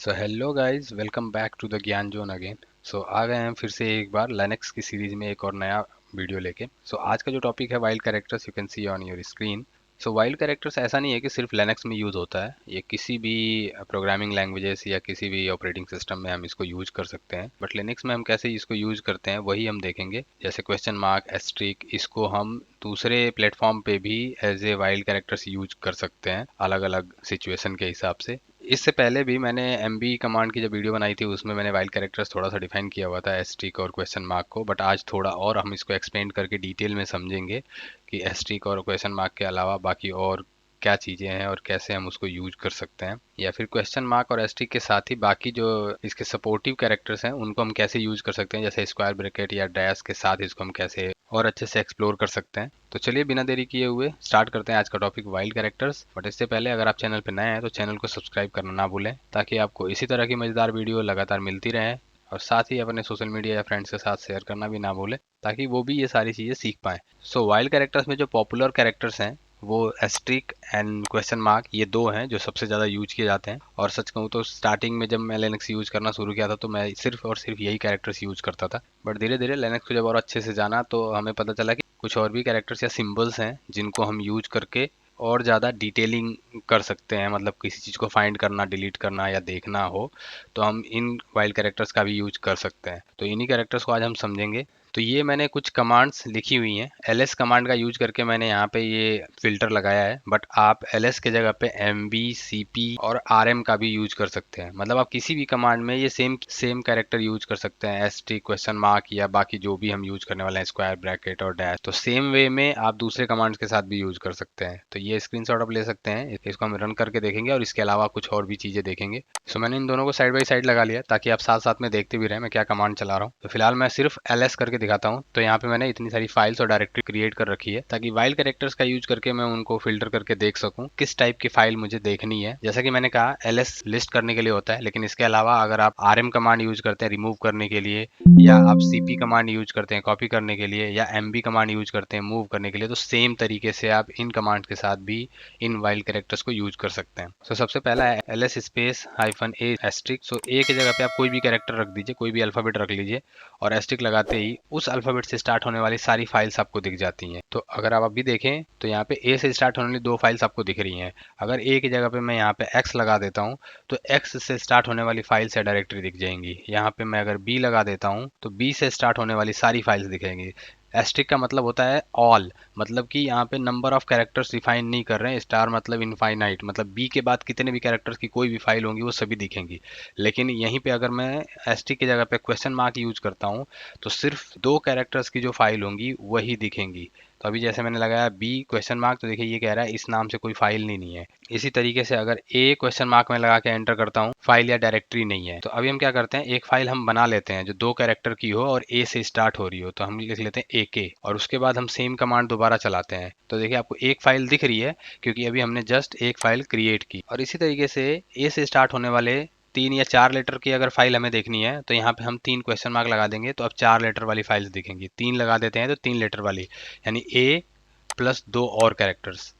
So hello guys, welcome back to the Gyaan zone again. So आ गए हैं फिर से एक बार लिनक्स की सीरीज में एक और नया वीडियो लेके। सो आज का जो टॉपिक है wild characters, you can see on your screen. So wild characters ऐसा नहीं है कि सिर्फ लिनक्स में यूज़ होता है, ये किसी भी प्रोग्रामिंग लैंग्वेजेस या किसी भी ऑपरेटिंग सिस्टम में हम इसको यूज कर सकते हैं। बट लिनक्स में हम कैसे इसको यूज करते हैं वही हम देखेंगे। जैसे क्वेश्चन मार्क, एस्ट्रिक, इसको हम दूसरे प्लेटफॉर्म पे भी as a wild characters use कर सकते हैं अलग अलग सिचुएशन के हिसाब से। इससे पहले भी मैंने एमबी कमांड की जब वीडियो बनाई थी उसमें मैंने वाइल्ड कैरेक्टर्स थोड़ा सा डिफाइन किया हुआ था, एस्ट्रिक और क्वेश्चन मार्क को। बट आज थोड़ा और हम इसको एक्सपेंड करके डिटेल में समझेंगे कि एस्ट्रिक और क्वेश्चन मार्क के अलावा बाकी और क्या चीज़ें हैं और कैसे हम उसको यूज कर सकते हैं, या फिर क्वेश्चन मार्क और एस्ट्रिक के साथ ही बाकी जो इसके सपोर्टिव कैरेक्टर्स हैं उनको हम कैसे यूज कर सकते हैं, जैसे स्क्वायर ब्रैकेट या डैश के साथ इसको हम कैसे और अच्छे से एक्सप्लोर कर सकते हैं। तो चलिए बिना देरी किए हुए स्टार्ट करते हैं आज का टॉपिक वाइल्ड कैरेक्टर्स। बट इससे पहले अगर आप चैनल पर नए हैं तो चैनल को सब्सक्राइब करना ना भूलें, ताकि आपको इसी तरह की मजेदार वीडियो लगातार मिलती रहे। और साथ ही अपने सोशल मीडिया या फ्रेंड्स के साथ शेयर करना भी ना भूलें, ताकि वो भी ये सारी चीज़ें सीख पाएँ। सो वाइल्ड कैरेक्टर्स में जो पॉपुलर कैरेक्टर्स हैं वो एस्ट्रिक एंड क्वेश्चन मार्क, ये दो हैं जो सबसे ज़्यादा यूज किए जाते हैं। और सच कहूँ तो स्टार्टिंग में जब मैं लिनक्स यूज करना शुरू किया था तो मैं सिर्फ और सिर्फ यही कैरेक्टर्स यूज करता था। बट धीरे धीरे लिनक्स को जब और अच्छे से जाना तो हमें पता चला कि कुछ और भी कैरेक्टर्स या सिंबल्स हैं जिनको हम यूज करके और ज़्यादा डिटेलिंग कर सकते हैं। मतलब किसी चीज़ को फाइंड करना, डिलीट करना या देखना हो तो हम इन वाइल्ड कैरेक्टर्स का भी यूज कर सकते हैं। तो इन्हीं कैरेक्टर्स को आज हम समझेंगे। तो ये मैंने कुछ कमांड्स लिखी हुई हैं, एलएस कमांड का यूज करके मैंने यहाँ पे ये फिल्टर लगाया है। बट आप एलएस के जगह पे एमबी, सीपी और आरएम का भी यूज कर सकते हैं। मतलब आप किसी भी कमांड में ये सेम सेम कैरेक्टर यूज कर सकते हैं, एसटी, क्वेश्चन मार्क या बाकी जो भी हम यूज करने वाले हैं, स्क्वायर ब्रैकेट और डैश। तो सेम वे में आप दूसरे कमांड्स के साथ भी यूज कर सकते हैं। तो ये स्क्रीनशॉट आप ले सकते हैं, इसको हम रन करके देखेंगे और इसके अलावा कुछ और भी चीजें देखेंगे। सो मैंने इन दोनों को साइड बाई साइड लगा लिया ताकि आप साथ साथ में देखते भी रहें मैं क्या कमांड चला रहा हूँ। तो फिलहाल मैं सिर्फ एलएस करके दिखाता हूँ। तो यहाँ पे मैंने इतनी सारी फाइल्स और डायरेक्टरी क्रिएट कर रखी है ताकि वाइल्ड कैरेक्टर्स का यूज करके मैं उनको फिल्टर करके देख सकूं किस टाइप की फाइल मुझे देखनी है। जैसा कि मैंने कहा एलएस लिस्ट करने के लिए होता है, लेकिन इसके अलावा अगर आप आरएम कमांड यूज करते हैं रिमूव करने के लिए, या आप सीपी कमांड यूज करते हैं कॉपी करने के लिए, या एमबी कमांड यूज करते हैं मूव करने के लिए, तो सेम तरीके से आप इन कमांड के साथ भी इन वाइल्ड कैरेक्टर्स को यूज कर सकते हैं। सो सबसे पहला है एलएस स्पेस हाइफन ए एस्ट्रिक। सो ए की जगह पे आप कोई भी कैरेक्टर रख दीजिए, कोई भी अल्फाबेट रख लीजिए, और एस्ट्रिक लगाते ही उस अल्फाबेट से स्टार्ट होने वाली सारी फाइल्स आपको दिख जाती हैं। तो अगर आप अभी देखें तो यहाँ पे ए से स्टार्ट होने वाली दो फाइल्स आपको दिख रही हैं। अगर ए की जगह पे मैं यहाँ पे एक्स लगा देता हूँ तो एक्स से स्टार्ट होने वाली फाइल्स या डायरेक्टरी दिख जाएंगी। यहाँ पे मैं अगर बी लगा देता हूँ तो बी से स्टार्ट होने वाली सारी फाइल्स दिखेंगी। एस्ट्रिक का मतलब होता है ऑल, मतलब कि यहाँ पे नंबर ऑफ कैरेक्टर्स डिफाइन नहीं कर रहे हैं। स्टार मतलब इनफाइनाइट, मतलब बी के बाद कितने भी कैरेक्टर्स की कोई भी फाइल होंगी वो सभी दिखेंगी। लेकिन यहीं पे अगर मैं एस्ट्रिक की जगह पे क्वेश्चन मार्क यूज करता हूँ तो सिर्फ दो कैरेक्टर्स की जो फाइल होंगी वही दिखेंगी। तो अभी जैसे मैंने लगाया बी क्वेश्चन मार्क, तो देखिए ये कह रहा है इस नाम से कोई फाइल नहीं है। इसी तरीके से अगर ए क्वेश्चन मार्क में लगा के एंटर करता हूँ, फाइल या डायरेक्टरी नहीं है। तो अभी हम क्या करते हैं, एक फाइल हम बना लेते हैं जो दो कैरेक्टर की हो और ए से स्टार्ट हो रही हो। तो हम लिख लेते हैं ए के, और उसके बाद हम सेम कमांड दोबारा चलाते हैं। तो देखिए आपको एक फाइल दिख रही है क्योंकि अभी हमने जस्ट एक फाइल क्रिएट की। और इसी तरीके से ए से स्टार्ट होने वाले 3 या 4 लेटर की अगर फाइल हमें देखनी है तो यहाँ पे हम 3 क्वेश्चन मार्क लगा देंगे तो अब 4 लेटर वाली फाइल्स दिखेंगी। 3 लगा देते हैं तो 3 लेटर वाली, यानी ए प्लस दो और कैरेक्टर्स।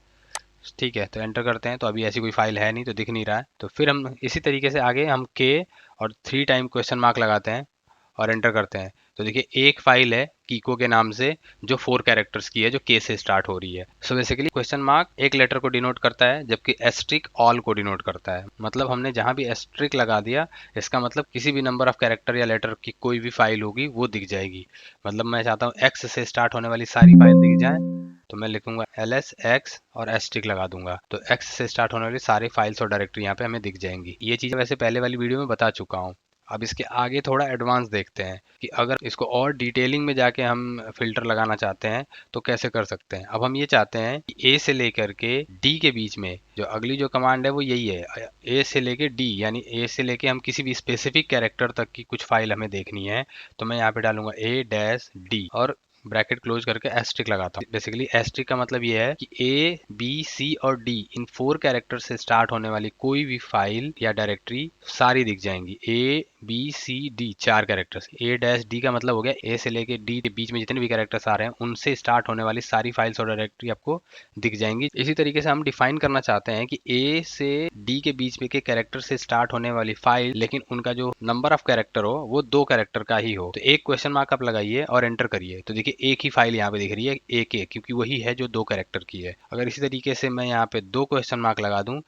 ठीक है, तो एंटर करते हैं तो अभी ऐसी कोई फाइल है नहीं तो दिख नहीं रहा है। तो फिर हम इसी तरीके से आगे हम के और 3 टाइम क्वेश्चन मार्क लगाते हैं और एंटर करते हैं। तो देखिए एक फाइल है कीको के नाम से जो 4 कैरेक्टर्स की है, जो के से स्टार्ट हो रही है। सो बेसिकली क्वेश्चन मार्क एक लेटर को डिनोट करता है जबकि एस्ट्रिक ऑल को डिनोट करता है। मतलब हमने जहां भी एस्ट्रिक लगा दिया इसका मतलब किसी भी नंबर ऑफ कैरेक्टर या लेटर की कोई भी फाइल होगी वो दिख जाएगी। मतलब मैं चाहता हूँ एक्स से स्टार्ट होने वाली सारी फाइल दिख जाए, तो मैं लिखूंगा एल एस एक्स और एस्ट्रिक लगा दूंगा, तो एक्स से स्टार्ट होने वाली सारी फाइल्स और डायरेक्टरी यहाँ पे हमें दिख जाएंगी। ये चीज़ वैसे पहले वाली वीडियो में बता चुका हूँ। अब इसके आगे थोड़ा एडवांस देखते हैं कि अगर इसको और डिटेलिंग में जाके हम फिल्टर लगाना चाहते हैं तो कैसे कर सकते हैं। अब हम ये चाहते हैं कि ए से लेकर के डी के बीच में जो अगली जो कमांड है वो यही है, ए से लेके डी, यानी ए से लेके हम किसी भी स्पेसिफिक कैरेक्टर तक की कुछ फाइल हमें देखनी है। तो मैं यहाँ पे डालूंगा ए डैश डी, और ब्रैकेट क्लोज करके एस्ट्रिक लगाता हूँ। बेसिकली एस्ट्रिक का मतलब ये है कि ए बी सी और डी इन 4 कैरेक्टर से स्टार्ट होने वाली कोई भी फाइल या डायरेक्टरी सारी दिख जाएंगी। A B C D 4 characters, A dash D का मतलब हो गया ए से लेके डी के बीच में जितने भी कैरेक्टर्स आ रहे हैं उनसे स्टार्ट होने वाली सारी फाइल्स और डायरेक्टरी आपको दिख जाएंगी। इसी तरीके से हम डिफाइन करना चाहते हैं कि ए से डी के बीच में के कैरेक्टर से स्टार्ट होने वाली फाइल, लेकिन उनका जो नंबर ऑफ कैरेक्टर हो वो 2 कैरेक्टर का ही हो। तो एक क्वेश्चन मार्क आप लगाइए और एंटर करिए, तो देखिए एक ही फाइल यहाँ पे दिख रही है ए के, क्योंकि वही है जो 2 कैरेक्टर की है। अगर इसी तरीके से मैं यहाँ पे 2 क्वेश्चन मार्क लगा दूं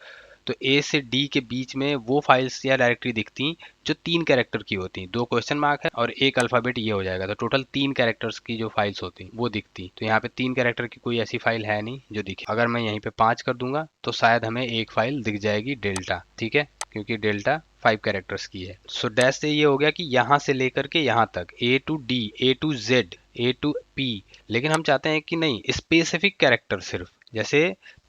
तो ए से डी के बीच में वो फाइल्स या डायरेक्टरी दिखती जो 3 कैरेक्टर की होती। 2 क्वेश्चन मार्क है और एक अल्फाबेट, ये हो जाएगा, तो टोटल 3 कैरेक्टर्स की जो फाइल्स होती वो दिखती। तो यहाँ पे 3 कैरेक्टर की कोई ऐसी फाइल है नहीं जो दिखे। अगर मैं यहीं पे 5 कर दूंगा तो शायद हमें एक फाइल दिख जाएगी डेल्टा, ठीक है, क्योंकि डेल्टा 5 कैरेक्टर्स की है। सो डैश से ये हो गया कि यहाँ से लेकर के यहाँ तक A to D, A to Z, A to P, लेकिन हम चाहते हैं कि नहीं स्पेसिफिक कैरेक्टर सिर्फ, जैसे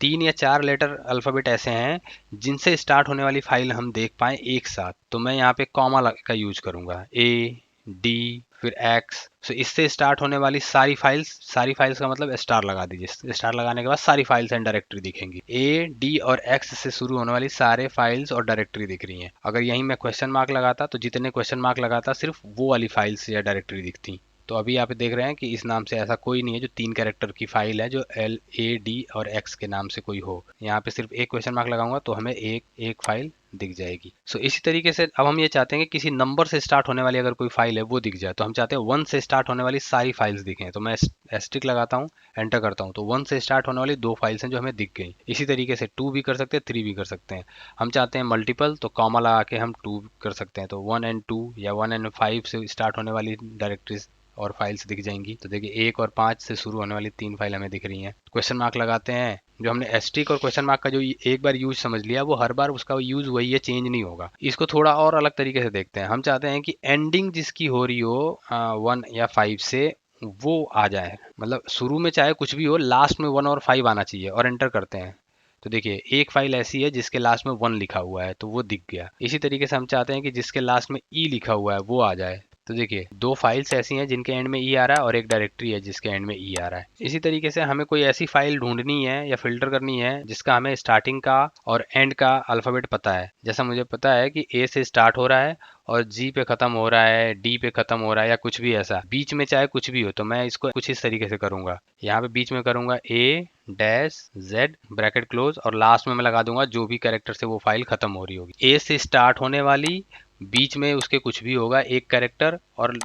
3 या 4 लेटर अल्फ़ाबेट ऐसे हैं जिनसे स्टार्ट होने वाली फाइल हम देख पाएँ एक साथ। तो मैं यहाँ पे कॉमा का यूज करूँगा, ए डी फिर एक्स। सो इससे स्टार्ट होने वाली सारी फाइल्स का मतलब स्टार लगा दीजिए। स्टार लगाने के बाद सारी फाइल्स एंड डायरेक्टरी दिखेंगी। ए डी और एक्स से शुरू होने वाली सारे फाइल्स और डायरेक्टरी दिख रही हैं। अगर यहीं मैं क्वेश्चन मार्क लगाता तो जितने क्वेश्चन मार्क लगाता सिर्फ वो वाली फाइल्स या डायरेक्टरी दिखती। तो अभी आप देख रहे हैं कि इस नाम से ऐसा कोई नहीं है जो 3 कैरेक्टर की फाइल है जो एल ए डी और एक्स के नाम से कोई हो। यहाँ पे सिर्फ एक क्वेश्चन मार्क लगाऊंगा तो हमें एक फाइल दिख जाएगी। सो इसी तरीके से अब हम ये चाहते हैं कि किसी नंबर से स्टार्ट होने वाली अगर कोई फाइल है वो दिख जाए, तो हम चाहते हैं 1 से स्टार्ट होने वाली सारी फाइल्स दिखें। तो मैं एस्ट्रिक लगाता हूँ, एंटर करता हूँ, तो 1 से स्टार्ट होने वाली 2 फाइल्स हैं जो हमें दिख गई। इसी तरीके से 2 भी कर सकते हैं, 3 भी कर सकते हैं। हम चाहते हैं मल्टीपल, तो कॉमा लगा के हम 2 कर सकते हैं। तो 1 एंड 2 या 1 एंड 5 से स्टार्ट होने वाली डायरेक्टरीज और फाइल्स दिख जाएंगी। तो देखिए 1 और 5 से शुरू होने वाली 3 फाइल हमें दिख रही हैं। क्वेश्चन मार्क लगाते हैं, जो हमने एस्ट्रिक और क्वेश्चन मार्क का जो एक बार यूज समझ लिया वो हर बार उसका यूज वही है, चेंज नहीं होगा। इसको थोड़ा और अलग तरीके से देखते हैं। हम चाहते हैं कि एंडिंग जिसकी हो रही हो 1 या 5 से वो आ जाए, मतलब शुरू में चाहे कुछ भी हो लास्ट में 1 और 5 आना चाहिए, और एंटर करते हैं। तो देखिए एक फाइल ऐसी है जिसके लास्ट में 1 लिखा हुआ है तो वो दिख गया। इसी तरीके से हम चाहते हैं कि जिसके लास्ट में ई लिखा हुआ है वो आ जाए। तो देखिए 2 फाइल्स ऐसी हैं जिनके एंड में ई आ रहा है और एक डायरेक्टरी है जिसके एंड में ई आ रहा है। इसी तरीके से हमें कोई ऐसी फाइल ढूंढनी है या फिल्टर करनी है जिसका हमें स्टार्टिंग का और एंड का अल्फ़ाबेट पता है। जैसा मुझे पता है कि ए से स्टार्ट हो रहा है और जी पे खत्म हो रहा है, डी पे खत्म हो रहा है, या कुछ भी ऐसा बीच में चाहे कुछ भी हो, तो मैं इसको कुछ इस तरीके से करूंगा। यहाँ पे बीच में करूंगा ए डैश जेड ब्रैकेट क्लोज, और लास्ट में मैं लगा दूंगा जो भी कैरेक्टर से वो फाइल खत्म हो रही होगी। ए से स्टार्ट होने वाली, बीच में उसके कुछ भी होगा एक कैरेक्टर, और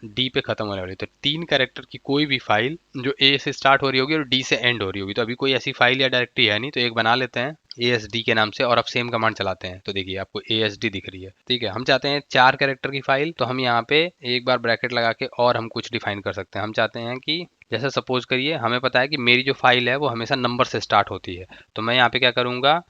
डी पे खत्म होने वाली। तो 3 कैरेक्टर की कोई भी फाइल जो ए से स्टार्ट हो रही होगी और डी से एंड हो रही होगी। तो अभी कोई ऐसी फाइल या डायरेक्टरी है नहीं, तो एक बना लेते हैं ASD के नाम से, और अब सेम कमांड चलाते हैं। तो देखिए आपको ASD दिख रही है, ठीक है। हम चाहते हैं 4 कैरेक्टर की फाइल, तो हम यहाँ पे एक बार ब्रैकेट लगा के और हम कुछ डिफाइन कर सकते हैं। हम चाहते हैं कि जैसे सपोज करिए हमें पता है कि मेरी जो फाइल है वो हमेशा नंबर से स्टार्ट होती है, तो मैं यहाँ पे क्या करूँगा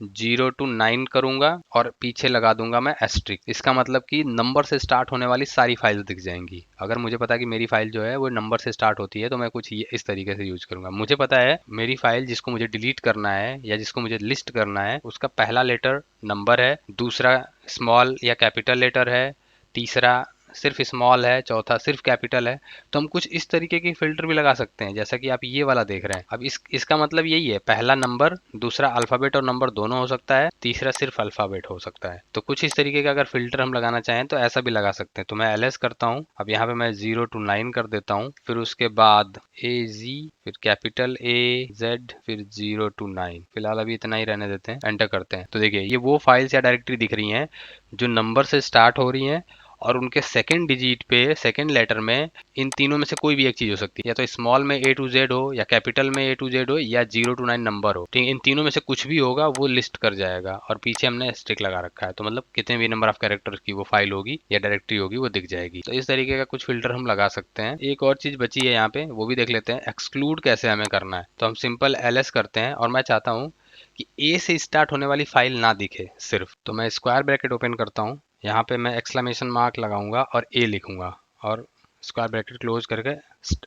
0 to 9 करूंगा और पीछे लगा दूंगा मैं एस्ट्रिक। इसका मतलब कि नंबर से स्टार्ट होने वाली सारी फाइल्स दिख जाएंगी। अगर मुझे पता है कि मेरी फाइल जो है वो नंबर से स्टार्ट होती है तो मैं कुछ इस तरीके से यूज करूंगा। मुझे पता है मेरी फाइल जिसको मुझे डिलीट करना है या जिसको मुझे लिस्ट करना है उसका पहला लेटर नंबर है, दूसरा स्मॉल या कैपिटल लेटर है, तीसरा सिर्फ स्मॉल है, चौथा सिर्फ कैपिटल है। तो हम कुछ इस तरीके की फिल्टर भी लगा सकते हैं जैसा कि आप ये वाला देख रहे हैं। अब इसका मतलब यही है, पहला नंबर, दूसरा अल्फाबेट और नंबर दोनों हो सकता है, तीसरा सिर्फ अल्फाबेट हो सकता है। तो कुछ इस तरीके का अगर फिल्टर हम लगाना चाहें तो ऐसा भी लगा सकते हैं। तो मैं LS करता हूँ। अब यहाँ पे मैं 0 to 9 कर देता हूँ, फिर उसके बाद AZ, फिर कैपिटल AZ, फिर 0 to 9। फिलहाल अभी इतना ही रहने देते हैं, एंटर करते हैं। तो देखिए ये वो फाइल्स या डायरेक्टरी दिख रही हैं जो नंबर से स्टार्ट हो रही हैं और उनके सेकंड डिजिट पे सेकंड लेटर में इन तीनों में से कोई भी एक चीज हो सकती है, या तो स्मॉल में A to Z हो, या कैपिटल में A to Z हो, या 0 to 9 नंबर हो। ठीक, इन तीनों में से कुछ भी होगा वो लिस्ट कर जाएगा, और पीछे हमने स्ट्रिक लगा रखा है। तो मतलब कितने भी नंबर ऑफ कैरेक्टर्स की वो फाइल होगी या डायरेक्टरी होगी वो दिख जाएगी। तो इस तरीके का कुछ फिल्टर हम लगा सकते हैं। एक और चीज बची है यहाँ पे, वो भी देख लेते हैं, एक्सक्लूड कैसे हमें करना है। तो हम सिंपल LS करते हैं और मैं चाहता हूँ कि A से स्टार्ट होने वाली फाइल ना दिखे सिर्फ। तो मैं स्क्वायर ब्रैकेट ओपन करता हूँ, यहाँ पे मैं एक्सक्लेमेशन मार्क लगाऊंगा और A लिखूंगा, और स्क्वायर ब्रैकेट क्लोज करके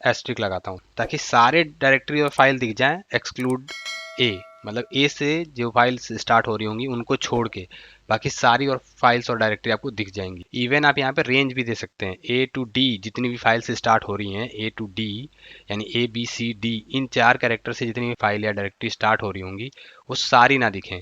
एस्ट्रिक लगाता हूँ ताकि सारे डायरेक्टरी और फाइल दिख जाएं एक्सक्लूड A। मतलब ए से जो फाइल्स स्टार्ट हो रही होंगी उनको छोड़ के बाकी सारी और फाइल्स और डायरेक्टरी आपको दिख जाएंगी। इवन आप यहाँ पे रेंज भी दे सकते हैं, ए टू डी जितनी भी फाइल्स स्टार्ट हो रही हैं, ए टू डी यानी ए बी सी डी, इन 4 कैरेक्टर से जितनी भी फाइल या डायरेक्टरी स्टार्ट हो रही होंगी वो सारी ना दिखें।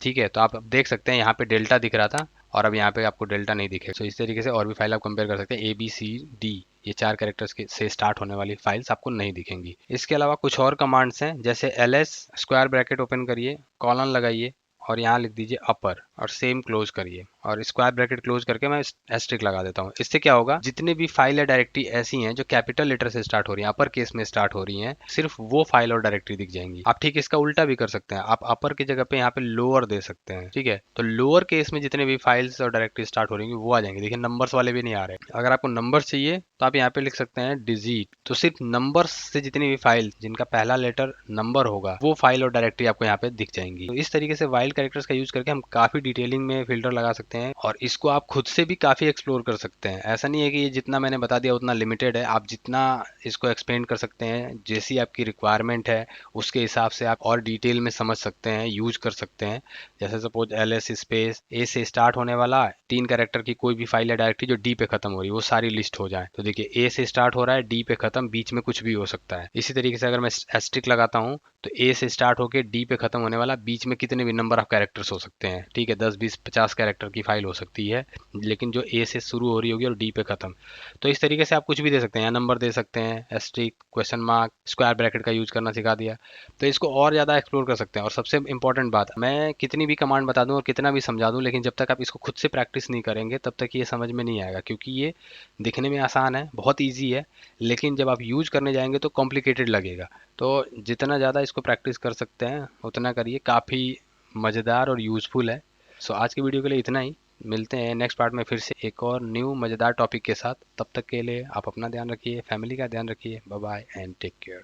ठीक है, तो आप अब देख सकते हैं यहाँ पे डेल्टा दिख रहा था और अब यहाँ पे आपको डेल्टा नहीं दिखे। तो इस तरीके से और भी फाइल आप कंपेयर कर सकते हैं। ए बी सी डी ये 4 कैरेक्टर्स के से स्टार्ट होने वाली फाइल्स आपको नहीं दिखेंगी। इसके अलावा कुछ और कमांड्स हैं, जैसे ls स्क्वायर ब्रैकेट ओपन करिए, कॉलन लगाइए और यहाँ लिख दीजिए अपर और सेम क्लोज करिए और स्क्वायर ब्रैकेट क्लोज करके मैं एस्ट्रिक लगा देता हूँ। इससे क्या होगा, जितने भी फाइल या डायरेक्टरी ऐसी हैं जो कैपिटल लेटर से स्टार्ट हो रही हैं, अपर केस में स्टार्ट हो रही हैं, सिर्फ वो फाइल और डायरेक्टरी दिख जाएंगी। आप ठीक इसका उल्टा भी कर सकते हैं, आप अपर की जगह पे यहाँ पे लोअर दे सकते हैं। ठीक है, तो लोअर केस में जितने भी फाइल्स और डायरेक्टरी स्टार्ट हो रही वो आ जाएंगे। देखिए नंबर्स वाले भी नहीं आ रहे। अगर आपको नंबर चाहिए तो आप यहाँ पे लिख सकते हैं डिजिट, तो सिर्फ नंबर्स से जितनी भी फाइल जिनका पहला लेटर नंबर होगा वो फाइल और डायरेक्टरी आपको यहाँ पे दिख जाएंगी। तो इस तरीके से वाइल्ड कैरेक्टर्स का यूज करके हम काफी डिटेलिंग में फिल्टर लगा सकते हैं और इसको आप खुद से भी काफी एक्सप्लोर कर सकते हैं। ऐसा नहीं है कि ये जितना मैंने बता दिया उतना लिमिटेड है, आप जितना इसको एक्सपेंड कर सकते हैं, जैसी आपकी रिक्वायरमेंट है उसके हिसाब से आप और डिटेल में समझ सकते हैं, यूज कर सकते हैं। जैसे सपोज ls स्पेस ए से स्टार्ट होने वाला 3 कैरेक्टर की कोई भी फाइल या डायरेक्टरी जो डी पे खत्म हो रही है वो सारी लिस्ट हो जाए। तो देखिए ए से स्टार्ट हो रहा है, डी पे खत्म, बीच में कुछ भी हो सकता है। इसी तरीके से अगर मैं एस्ट्रिक लगाता हूँ तो ए से स्टार्ट होकर डी पे खत्म होने वाला, बीच में कितने भी नंबर ऑफ कैरेक्टर्स हो सकते हैं। ठीक है, 10 20 50 कैरेक्टर की फाइल हो सकती है, लेकिन जो ए से शुरू हो रही होगी और डी पे खत्म। तो इस तरीके से आप कुछ भी दे सकते हैं, या नंबर दे सकते हैं, asterisk, question mark, square bracket का यूज करना सिखा दिया। तो इसको और ज़्यादा एक्सप्लोर कर सकते हैं। और सबसे इंपॉर्टेंट बात, मैं कितनी भी कमांड बता दूं और कितना भी समझा दूं, लेकिन जब तक आप इसको खुद से प्रैक्टिस नहीं करेंगे तब तक ये समझ में नहीं आएगा। क्योंकि ये दिखने में आसान है, बहुत ईजी है, लेकिन जब आप यूज करने जाएंगे तो कॉम्प्लिकेटेड लगेगा। तो जितना ज़्यादा इसको प्रैक्टिस कर सकते हैं उतना करिए, काफ़ी मज़ेदार और यूज़फुल है। सो आज की वीडियो के लिए इतना ही। मिलते हैं नेक्स्ट पार्ट में फिर से एक और न्यू मज़ेदार टॉपिक के साथ। तब तक के लिए आप अपना ध्यान रखिए, फैमिली का ध्यान रखिए। Bye bye and take care.